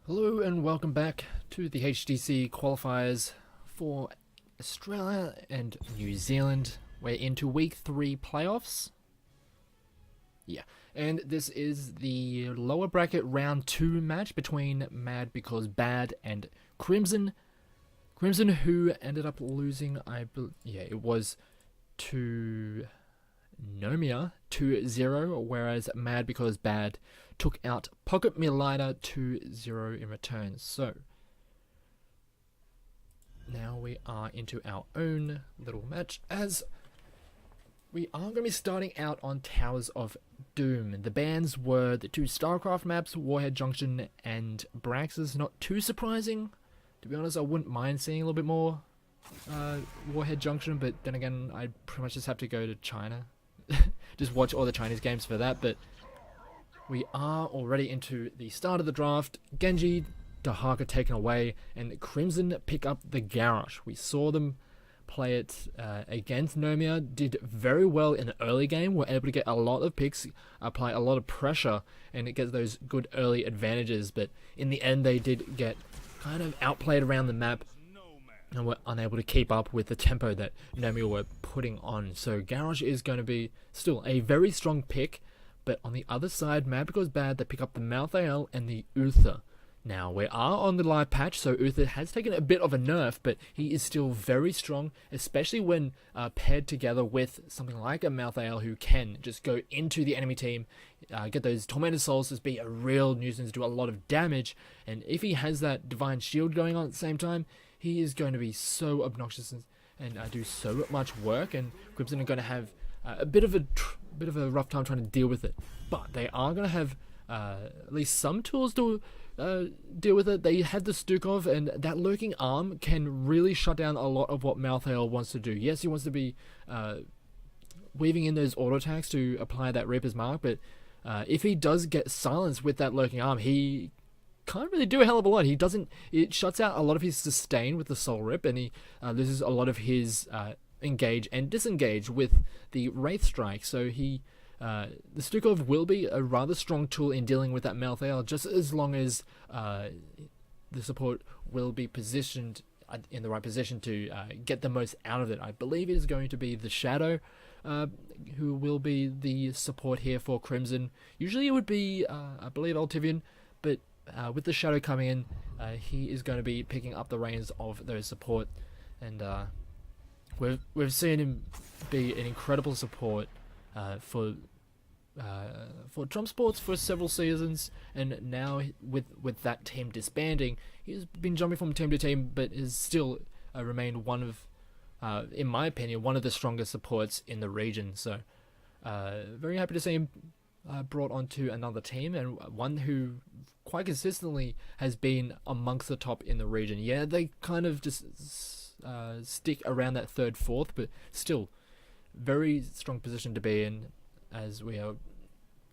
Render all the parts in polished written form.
Hello and welcome back to the HDC qualifiers for Australia and New Zealand. We're into week 3 playoffs. Yeah, and this is the lower bracket round 2 match between Mad Because Bad and Crimson. Crimson, who ended up losing, it was to Nomia 2-0, whereas Mad Because Bad took out Pocket Milida 2-0 in return. So now we are into our own little match, as we are going to be starting out on Towers of Doom. The bans were the two StarCraft maps, Warhead Junction and Braxis. Not too surprising. To be honest, I wouldn't mind seeing a little bit more Warhead Junction, but then again, I'd pretty much just have to go to China. Just watch all the Chinese games for that, but we are already into the start of the draft. Genji, Dahaka taken away, and Crimson pick up the Garrosh. We saw them play it against Nomia, did very well in the early game, were able to get a lot of picks, apply a lot of pressure, and it gets those good early advantages, but in the end they did get kind of outplayed around the map and were unable to keep up with the tempo that Nomia were putting on. So Garrosh is going to be still a very strong pick, but on the other side, Mad Because Bad, they pick up the Malthael and the Uther. Now, we are on the live patch, so Uther has taken a bit of a nerf, but he is still very strong, especially when paired together with something like a Malthael who can just go into the enemy team, get those Tormented Souls, just be a real nuisance, do a lot of damage, and if he has that Divine Shield going on at the same time, he is going to be so obnoxious and do so much work, and Crimson are going to have a bit of a rough time trying to deal with it. But they are going to have at least some tools to deal with it. They had the Stukov, and that Lurking Arm can really shut down a lot of what Malthael wants to do. Yes, he wants to be weaving in those auto attacks to apply that Reaper's Mark, but if he does get silenced with that Lurking Arm, he can't really do a hell of a lot. It shuts out a lot of his sustain with the Soul Rip, and he loses a lot of his engage and disengage with the Wraith Strike. So the Stukov will be a rather strong tool in dealing with that Malthael, just as long as the support will be positioned in the right position to get the most out of it. I believe it is going to be the Shadow who will be the support here for Crimson. Usually it would be, I believe, Altivian, but with the Shadow coming in, he is going to be picking up the reins of those support, and we've seen him be an incredible support for Trump Sports for several seasons, and now with that team disbanding, he's been jumping from team to team, but has still remained one of, in my opinion, one of the strongest supports in the region. So very happy to see him brought onto another team, and one who quite consistently has been amongst the top in the region. Yeah, they kind of just stick around that third, fourth, but still very strong position to be in, as we are,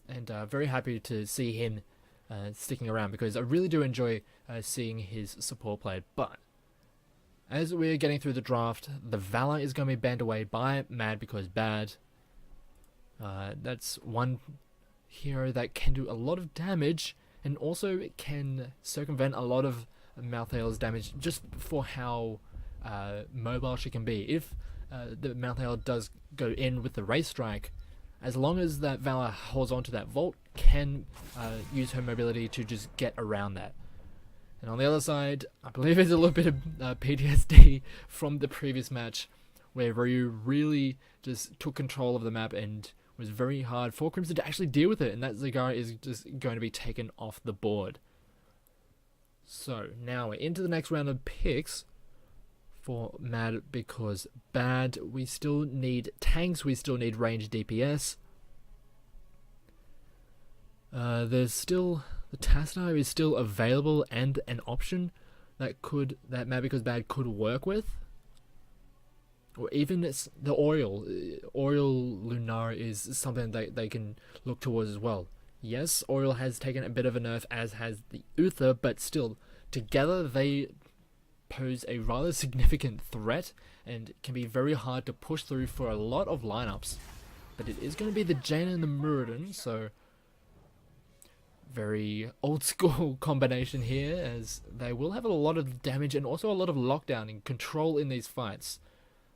and very happy to see him sticking around, because I really do enjoy seeing his support played. But as we're getting through the draft, the Valor is going to be banned away by Mad Because Bad. That's one hero that can do a lot of damage, and also it can circumvent a lot of Malthael's damage just for how mobile she can be. If the Malthael does go in with the Wraith Strike, as long as that Valor holds on to that Vault, can use her mobility to just get around that. And on the other side, I believe there's a little bit of PTSD from the previous match, where Ryu really just took control of the map and was very hard for Crimson to actually deal with it, and that Zagara is just going to be taken off the board. So now we're into the next round of picks for Mad Because Bad. We still need tanks, we still need range DPS. There's still, the Tassadar is still available and an option that Mad Because Bad could work with. Or even the Oriole Lunar is something that they can look towards as well. Yes, Oriole has taken a bit of a nerf, as has the Uther, but still, together they pose a rather significant threat and can be very hard to push through for a lot of lineups. But it is going to be the Jaina and the Muradin, so very old school combination here, as they will have a lot of damage and also a lot of lockdown and control in these fights.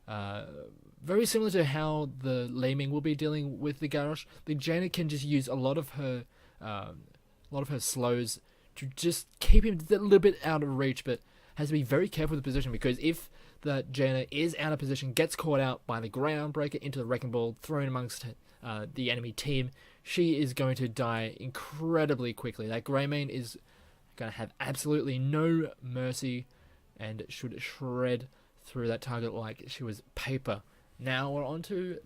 Very similar to how the Lei Ming will be dealing with the Garrosh. The Jaina can just use a lot of her slows to just keep him a little bit out of reach, but has to be very careful with the position, because if the Jaina is out of position, gets caught out by the Groundbreaker into the Wrecking Ball, thrown amongst the enemy team, she is going to die incredibly quickly. That Greymane is going to have absolutely no mercy and should shred through that target like she was paper. Now we're on to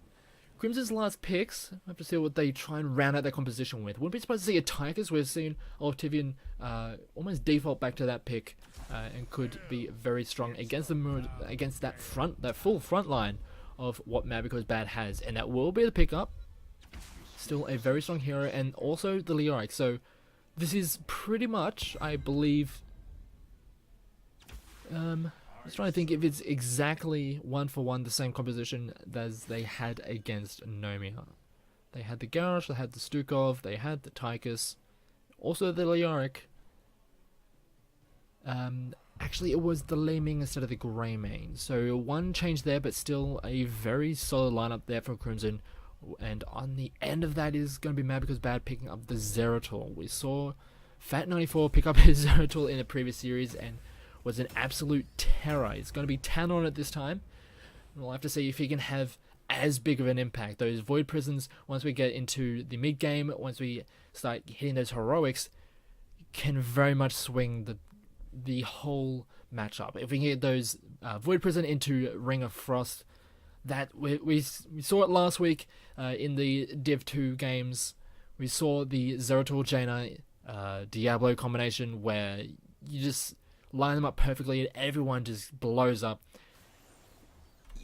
Crimson's last picks. I have to see what they try and round out their composition with. Wouldn't be surprised to see a Tychus. We've seen Altivian almost default back to that pick, and could be very strong against that full front line of what Mad Because Bad has, and that will be the pickup. Still a very strong hero, and also the Leoric. So this is pretty much, I believe, I'm just trying to think if it's exactly 1-for-1 the same composition as they had against Nomia. They had the Garrosh, they had the Stukov, they had the Tychus, also the Leoric. Actually, it was the Lei Ming instead of the Greymane. So one change there, but still a very solid lineup there for Crimson. And on the end of that is going to be Mad Because Bad picking up the Zeratul. We saw Fat94 pick up his Zeratul in the previous series and was an absolute terror. He's going to be 10 on it this time. We'll have to see if he can have as big of an impact. Those Void Prisons, once we get into the mid game, once we start hitting those heroics, can very much swing the whole matchup. If we can get those Void Prison into Ring of Frost, that we saw it last week in the Div 2 games. We saw the Zeratul Jaina Diablo combination where you just line them up perfectly and everyone just blows up.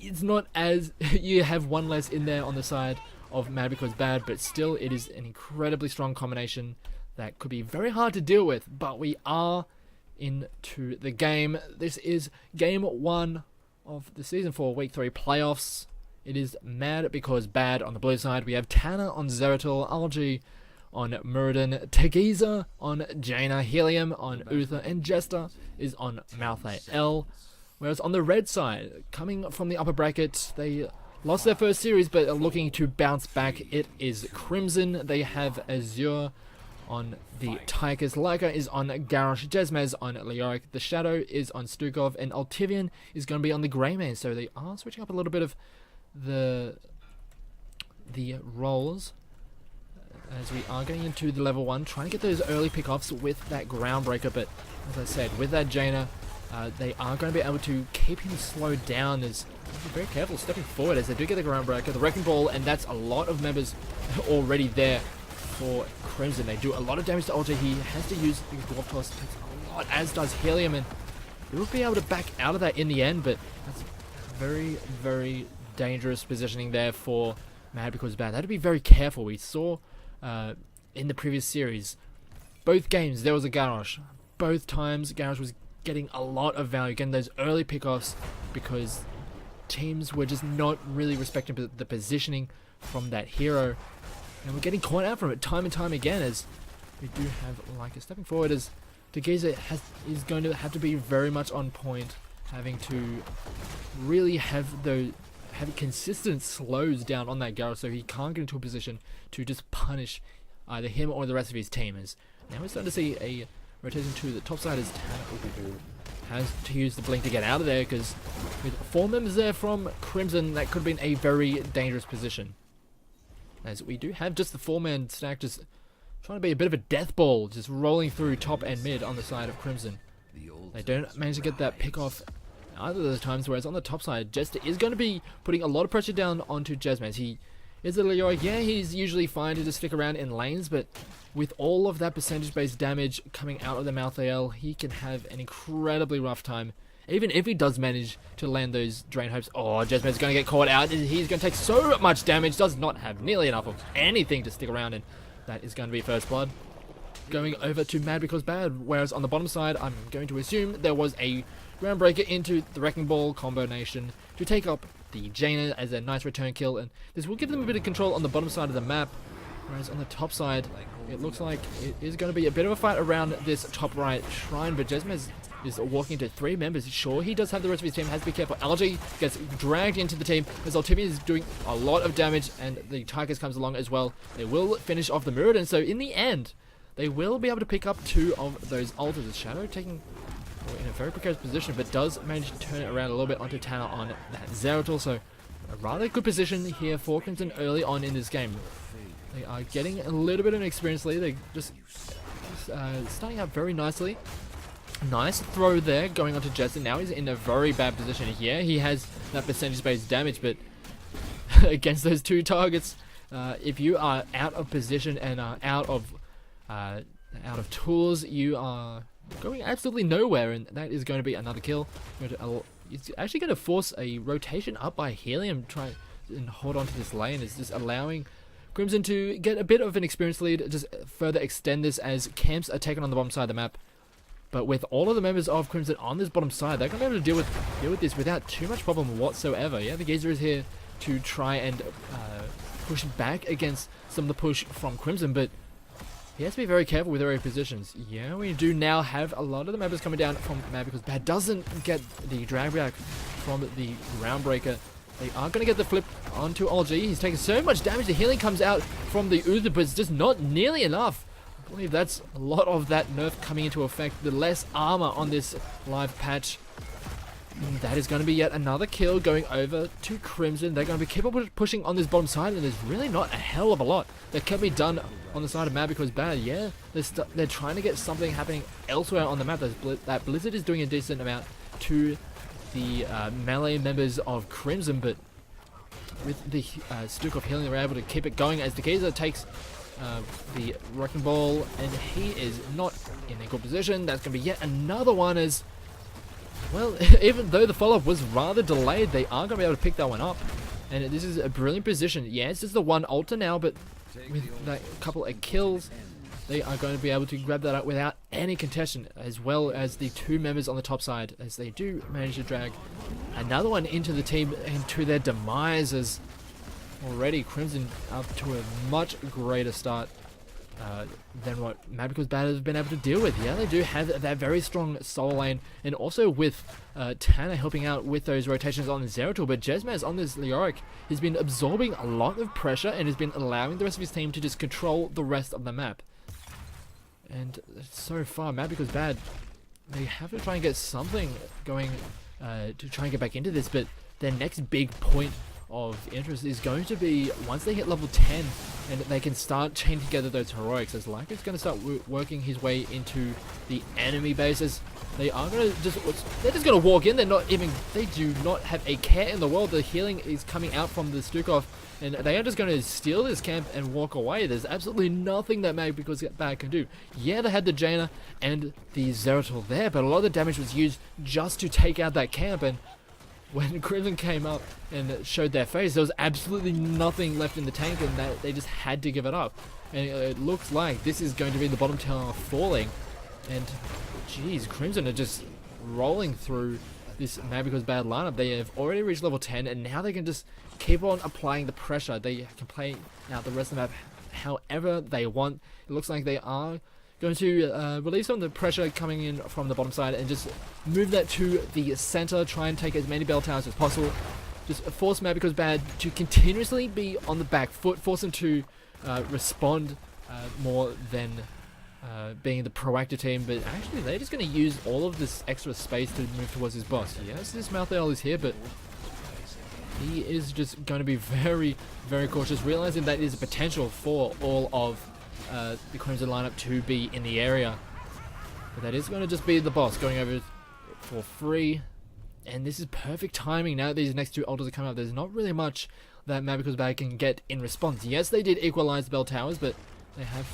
It's not as you have one less in there on the side of Mad Because Bad, but still it is an incredibly strong combination that could be very hard to deal with. But we are into the game. This is game 1 of the Season 4 Week 3 playoffs. It is Mad Because Bad on the blue side. We have Tanner on Zeratul, RG on Muradin, Tegiza on Jaina, Helium on Uther, and Jester is on Malthael. Whereas on the red side, coming from the upper bracket, they lost their first series but are looking to bounce back. It is Crimson. They have Azure on the Tychus, Leica is on Garrosh, Jesmez on Leoric, the Shadow is on Stukov, and Altivian is going to be on the Greymane. So they are switching up a little bit of the roles as we are getting into the level 1, trying to get those early pickoffs with that Groundbreaker. But as I said, with that Jaina, they are going to be able to keep him slowed down. As be very careful stepping forward as they do get the Groundbreaker, the Wrecking Ball, and that's a lot of members already there for Crimson. They do a lot of damage to Ultra. He has to use the Dwarf Toss, takes a lot, as does Helium, and he will be able to back out of that in the end, but that's very, very dangerous positioning there for Mad Because Bad. They had to be very careful. We saw in the previous series, both games, there was a Garrosh. Both times, Garrosh was getting a lot of value, getting those early pickoffs, because teams were just not really respecting the positioning from that hero. And we're getting caught out from it time and time again, as we do have Leica stepping forward, as Tegiza is going to have to be very much on point, having to really have consistent slows down on that Garrosh so he can't get into a position to just punish either him or the rest of his team. As now we're starting to see a rotation to the top side as Tanner has to use the blink to get out of there, because with 4 members there from Crimson, that could have been a very dangerous position. As we do have just the 4-man stack just trying to be a bit of a death ball, just rolling through top and mid on the side of Crimson. They don't manage to get that pick off either of those times, whereas on the top side, Jester is going to be putting a lot of pressure down onto Jesmez. He is a Leoric. Yeah, he's usually fine to just stick around in lanes, but with all of that percentage-based damage coming out of the Malthael, he can have an incredibly rough time. Even if he does manage to land those Drain Hopes, oh, Jesmez is going to get caught out. He's going to take so much damage, does not have nearly enough of anything to stick around, and that is going to be first blood. Going over to Mad Because Bad, whereas on the bottom side, I'm going to assume there was a Groundbreaker into the Wrecking Ball combination to take up the Jaina as a nice return kill, and this will give them a bit of control on the bottom side of the map, whereas on the top side, it looks like it is going to be a bit of a fight around this top right shrine, but Jesmez is walking into 3 members. Sure, he does have the rest of his team, has to be careful. LG gets dragged into the team as Ultimian is doing a lot of damage, and the Tigers comes along as well. They will finish off the Muradin, so in the end, they will be able to pick up 2 of those altars. The Shadow taking in a very precarious position, but does manage to turn it around a little bit onto tower on that Zeratul, so a rather good position here for Crimson early on in this game. They are getting a little bit of an experience lead. They're just starting out very nicely. Nice throw there going onto Jetson. Now he's in a very bad position. Yeah, he has that percentage-based damage, but against those 2 targets, if you are out of position and are out of tools, you are going absolutely nowhere, and that is going to be another kill. It's actually going to force a rotation up by Helium, try and hold on to this lane. It's just allowing Crimson to get a bit of an experience lead, just further extend this as camps are taken on the bottom side of the map. But with all of the members of Crimson on this bottom side, they're going to be able to deal with this without too much problem whatsoever. Yeah, the Gazer is here to try and push back against some of the push from Crimson, but he has to be very careful with their own positions. Yeah, we do now have a lot of the members coming down from Mad because Bad doesn't get the drag back from the Groundbreaker. They are going to get the flip onto LG. He's taking so much damage. The healing comes out from the Uther, but it's just not nearly enough. I believe that's a lot of that nerf coming into effect. The less armor on this live patch. And that is going to be yet another kill going over to Crimson. They're going to keep on pushing on this bottom side, and there's really not a hell of a lot that can be done on the side of Mad because Bad. Yeah, they're trying to get something happening elsewhere on the map. That Blizzard is doing a decent amount to the melee members of Crimson, but with the Stukov healing, they're able to keep it going as the Gazer takes the Wrecking Ball, and he is not in a good position. That's going to be yet another one as, well, even though the follow-up was rather delayed, they are going to be able to pick that one up. And this is a brilliant position. Yeah, it's just the 1 altar now, but with that couple of kills, they are going to be able to grab that up without any contention, as well as the 2 members on the top side, as they do manage to drag another one into the team and to their demise, as already Crimson up to a much greater start than what Mad because Bad has been able to deal with. Yeah, they do have that very strong solo lane, and also with Tanner helping out with those rotations on the Zeratul, but Jesmez on this Leoric has been absorbing a lot of pressure and has been allowing the rest of his team to just control the rest of the map. And so far, Mad because Bad, they have to try and get something going to try and get back into this, but their next big point of interest is going to be once they hit level 10 and they can start chaining together those heroics, as Like is going to start working his way into the enemy bases. They are going to they're just going to walk in. They do not have a care in the world. The healing is coming out from the Stukov, and they are just going to steal this camp and walk away. There's absolutely nothing that Mad because Bad can do. Yeah, they had the Jaina and the Zeratul there, but a lot of the damage was used just to take out that camp, and when Crimson came up and showed their face, there was absolutely nothing left in the tank, and they just had to give it up. And it looks like this is going to be the bottom tower falling. And, geez, Crimson are just rolling through this Mad because Bad lineup. They have already reached level 10, and now they can just keep on applying the pressure. They can play out the rest of the map however they want. It looks like they are going to release some of the pressure coming in from the bottom side and just move that to the center, try and take as many bell towers as possible. Just force Mad because Bad to continuously be on the back foot, force them to respond more than being the proactive team, but actually they're just going to use all of this extra space to move towards his boss. Yes, this Malthael is here, but he is just going to be very, very cautious, realizing that is a potential for all of the Crimson lineup to be in the area. But that is going to just be the boss going over for free. And this is perfect timing now that these next 2 altars are coming up. There's not really much that Mad because Bad can get in response. Yes, they did equalize the bell towers, but they have...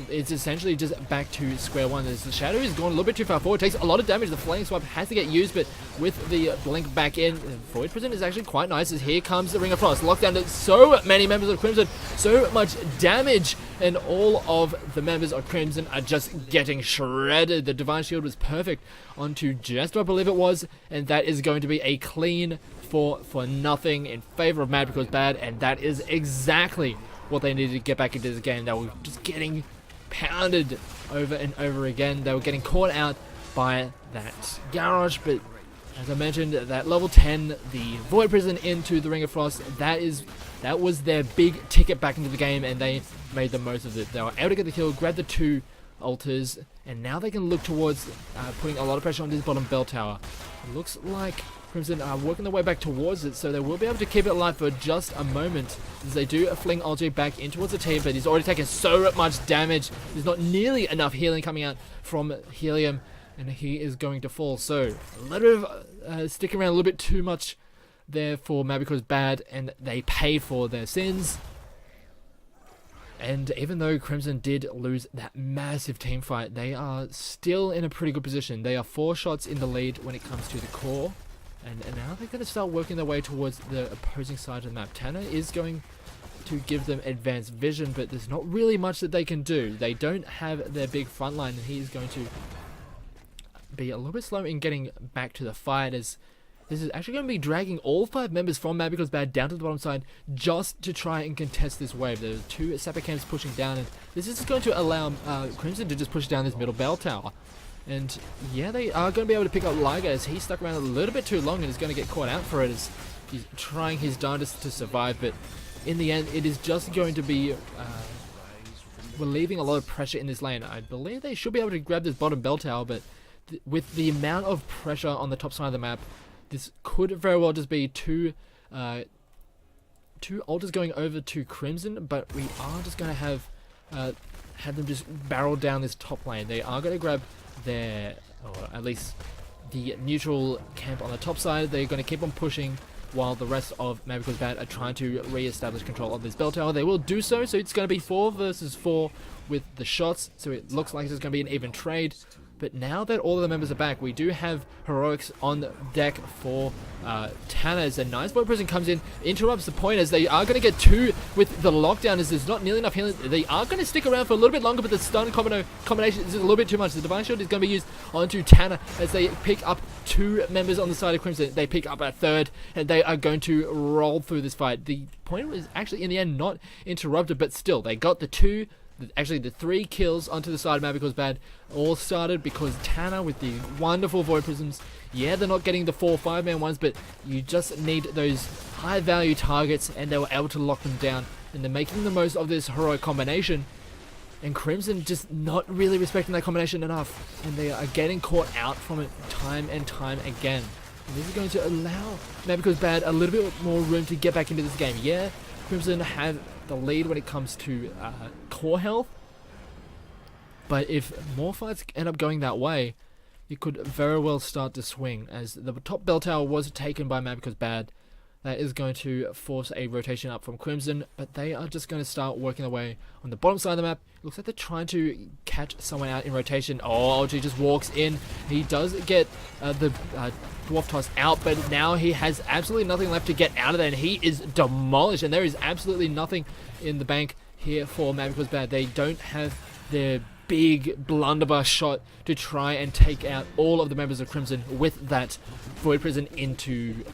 it's essentially just back to square one. As the Shadow is going a little bit too far forward, takes a lot of damage. The Flame Swap has to get used, but with the Blink back in, Void Prison is actually quite nice, as here comes the Ring of Frost. Locked down to so many members of Crimson, so much damage, and all of the members of Crimson are just getting shredded. The Divine Shield was perfect onto Jester, I believe it was, and that is going to be a clean for nothing in favor of Mad because Bad, and that is exactly what they needed to get back into this game. They were just getting pounded over and over again. They were getting caught out by that garage, but as I mentioned, that level 10, the Void Prison into the Ring of Frost, that was their big ticket back into the game, and they made the most of it. They were able to get the kill, grab the 2 altars, and now they can look towards putting a lot of pressure on this bottom bell tower. It looks like Crimson are working their way back towards it, so they will be able to keep it alive for just a moment, as they do fling LJ back in towards the team, but he's already taken so much damage. There's not nearly enough healing coming out from Helium, and he is going to fall. So a little bit of sticking around a little bit too much there for Mabico's bad, and they paid for their sins. And even though Crimson did lose that massive team fight, they are still in a pretty good position. They are 4 shots in the lead when it comes to the core, and now they're going to start working their way towards the opposing side of the map. Tanner is going to give them advanced vision, but there's not really much that they can do. They don't have their big front line, and he is going to be a little bit slow in getting back to the fight, as this is actually going to be dragging all 5 members from Mabico's bad down to the bottom side just to try and contest this wave. There's 2 Sapper camps pushing down, and this is going to allow Crimson to just push down this middle bell tower. And yeah, they are going to be able to pick up Liger, as he stuck around a little bit too long and is going to get caught out for it, as he's trying his darndest to survive. But in the end, it is just going to be relieving a lot of pressure in this lane. I believe they should be able to grab this bottom bell tower, but with the amount of pressure on the top side of the map, this could very well just be two altars going over to Crimson, but we are just going to have them just barrel down this top lane. They are going to grab their, or at least the neutral camp on the top side. They're going to keep on pushing while the rest of Mavico's bad are trying to re-establish control of this bell tower. They will do so, so it's going to be 4 versus 4 with the shots, so it looks like it's going to be an even trade. But now that all of the members are back, we do have heroics on deck for Tanner, as a nice Void Prison comes in, interrupts the point, as they are going to get 2 with the lockdown, as there's not nearly enough healing. They are going to stick around for a little bit longer, but the stun combination is a little bit too much. The Divine Shield is going to be used onto Tanner, as they pick up 2 members on the side of Crimson. They pick up a 3rd, and they are going to roll through this fight. The point was actually in the end not interrupted, but still, they got the 2, actually the 3 kills onto the side of Mavico's bad. All started because Tanner with the wonderful Void Prisms. Yeah, they're not getting the 4 5-man ones, but you just need those high value targets, and they were able to lock them down, and they're making the most of this heroic combination. And Crimson just not really respecting that combination enough, and they are getting caught out from it time and time again. And this is going to allow Mavico's bad a little bit more room to get back into this game. Yeah, Crimson have the lead when it comes to core health, but if more fights end up going that way, it could very well start to swing, as the top bell tower was taken by Mavico's bad. That is going to force a rotation up from Crimson, but they are just going to start working their way on the bottom side of the map. Looks like they're trying to catch someone out in rotation. Oh, LG just walks in. He does get the Dwarf Toss out, but now he has absolutely nothing left to get out of there, and he is demolished, and there is absolutely nothing in the bank here for Mavico's bad. They don't have their big blunderbuss shot to try and take out all of the members of Crimson with that Void Prison into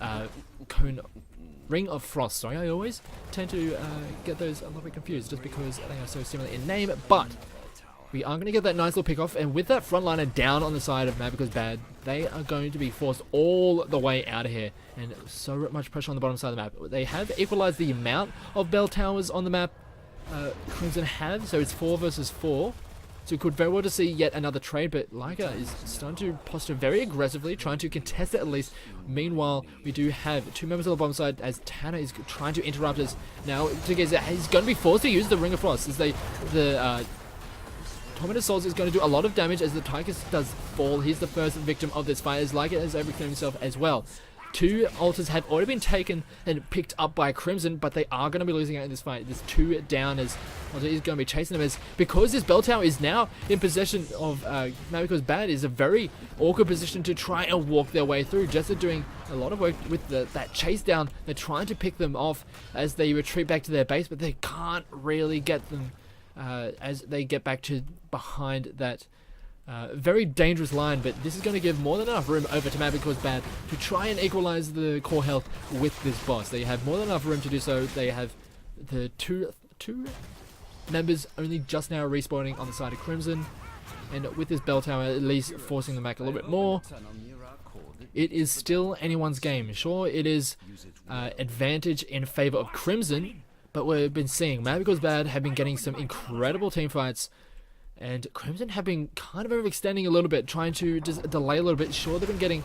Ring of Frost. Sorry, I always tend to get those a little bit confused just because they are so similar in name, but we are going to get that nice little pick off, and with that frontliner down on the side of Mavico's bad, they are going to be forced all the way out of here, and so much pressure on the bottom side of the map. They have equalized the amount of bell towers on the map Crimson have, so it's 4 versus 4. So we could very well to see yet another trade, but Liger is starting to posture very aggressively, trying to contest it at least. Meanwhile, we do have 2 members on the bottom side, as Tanner is trying to interrupt us. Now, he's going to be forced to use the Ring of Frost, as the Tormented Souls is going to do a lot of damage, as the Tychus does fall. He's the first victim of this fight, as Liger has overcome himself as well. 2 altars have already been taken and picked up by Crimson, but they are going to be losing out in this fight. There's 2 down, as Altar is going to be chasing them, as because this bell tower is now in possession of Mavico's bad, is a very awkward position to try and walk their way through. Jester doing a lot of work with that chase down. They're trying to pick them off as they retreat back to their base, but they can't really get them as they get back to behind that very dangerous line. But this is going to give more than enough room over to Mavico's bad to try and equalize the core health with this boss. They have more than enough room to do so. They have the two members only just now respawning on the side of Crimson, and with this bell tower at least forcing them back a little bit more, it is still anyone's game. Sure, it is advantage in favor of Crimson, but we've been seeing Mad Because Bad have been getting some incredible team fights, and Crimson have been kind of overextending a little bit, trying to just delay a little bit. Sure, they've been getting,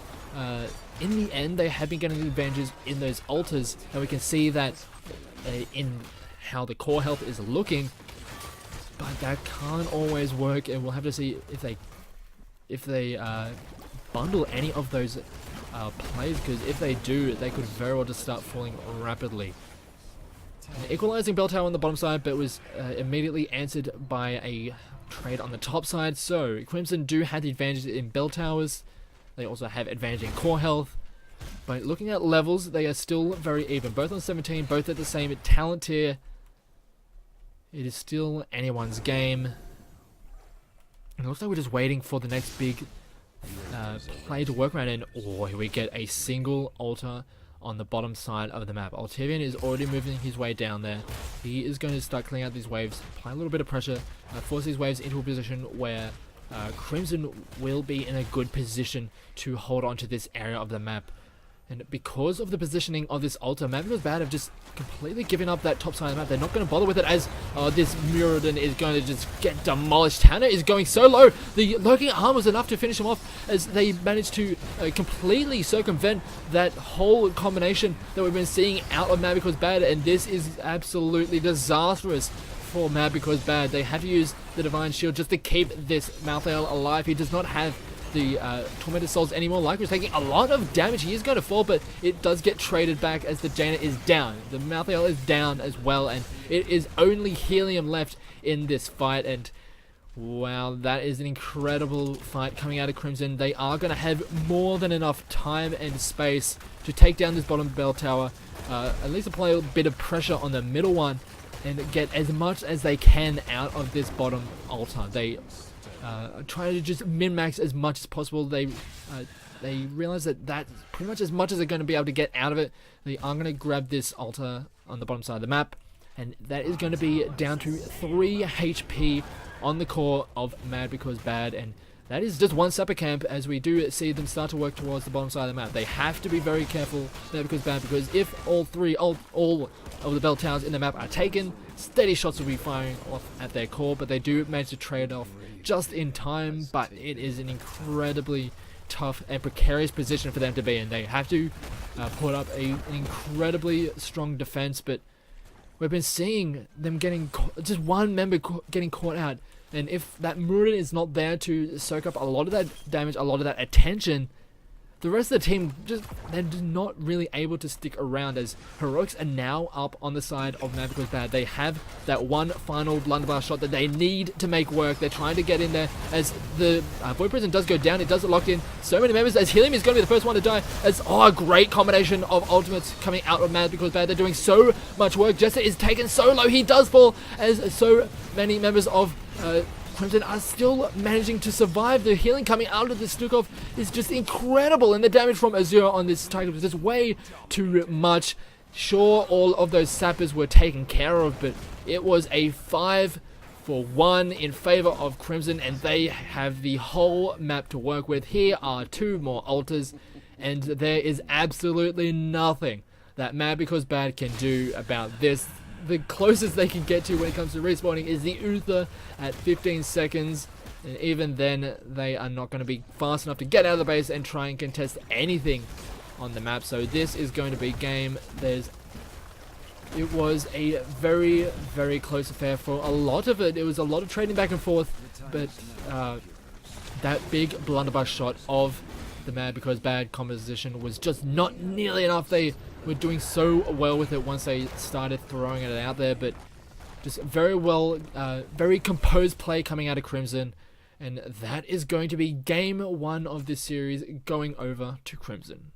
in the end, they have been getting the advantages in those altars, and we can see that in how the core health is looking, but that can't always work, and we'll have to see if they bundle any of those plays, because if they do, they could very well just start falling rapidly. Equalizing bell tower on the bottom side, but was immediately answered by a trade on the top side. So Crimson do have the advantage in bell towers. They also have advantage in core health. But looking at levels, they are still very even. Both on 17, both at the same talent tier. It is still anyone's game. And it looks like we're just waiting for the next big play to work around, and here we get a single altar on the bottom side of the map. Altivian is already moving his way down there. He is going to start clearing out these waves, apply a little bit of pressure, force these waves into a position where Crimson will be in a good position to hold on to this area of the map. And because of the positioning of this altar, Mad Because Bad have just completely given up that top side of the map. They're not going to bother with it, as this Muradin is going to just get demolished. Tanner is going so low. The lurking arm was enough to finish him off, as they managed to completely circumvent that whole combination that we've been seeing out of Mad Because Bad. And this is absolutely disastrous for Mad Because Bad. They had to use the Divine Shield just to keep this Malthael alive. He does not have the Tormented Souls anymore. Like was taking a lot of damage. He is going to fall, but it does get traded back as the Jaina is down. The Malthael is down as well, and it is only Helium left in this fight. And wow, that is an incredible fight coming out of Crimson. They are going to have more than enough time and space to take down this bottom bell tower, at least apply a bit of pressure on the middle one, and get as much as they can out of this bottom altar. They try to just min-max as much as possible. They realize that that's pretty much as much as they're going to be able to get out of it. They are going to grab this altar on the bottom side of the map, and that is going to be down to 3 HP on the core of Mad Because Bad, and that is just one Sapper camp, as we do see them start to work towards the bottom side of the map. They have to be very careful, Mad Because Bad, because if all of the bell towers in the map are taken, steady shots will be firing off at their core, but they do manage to trade off just in time. But it is an incredibly tough and precarious position for them to be in. They have to put up an incredibly strong defense, but we've been seeing them getting just one member getting caught out, and if that Muradin is not there to soak up a lot of that damage, a lot of that attention, the rest of the team they're just not really able to stick around, as Heroics are now up on the side of Mad Because Bad. They have that one final blunderbuss shot that they need to make work. They're trying to get in there, as the Void Prison does go down. It does lock in so many members, as Helium is going to be the first one to die, as a great combination of ultimates coming out of Mad Because Bad. They're doing so much work. Jester is taken so low, he does fall, as so many members of Crimson are still managing to survive. The healing coming out of the Stukov is just incredible, and the damage from Azura on this Tiger is just way too much. Sure, all of those sappers were taken care of, but it was a 5-for-1 in favor of Crimson, and they have the whole map to work with. Here are 2 more altars, and there is absolutely nothing that Mad Because Bad can do about this. The closest they can get to when it comes to respawning is the Uther at 15 seconds, and even then they are not going to be fast enough to get out of the base and try and contest anything on the map. So this is going to be game. It was a very, very close affair for a lot of it. It was a lot of trading back and forth, but that big blunderbuss shot of the Mad Because Bad composition was just not nearly enough. They were doing so well with it once they started throwing it out there, but just very well, very composed play coming out of Crimson, and that is going to be game 1 of this series, going over to Crimson.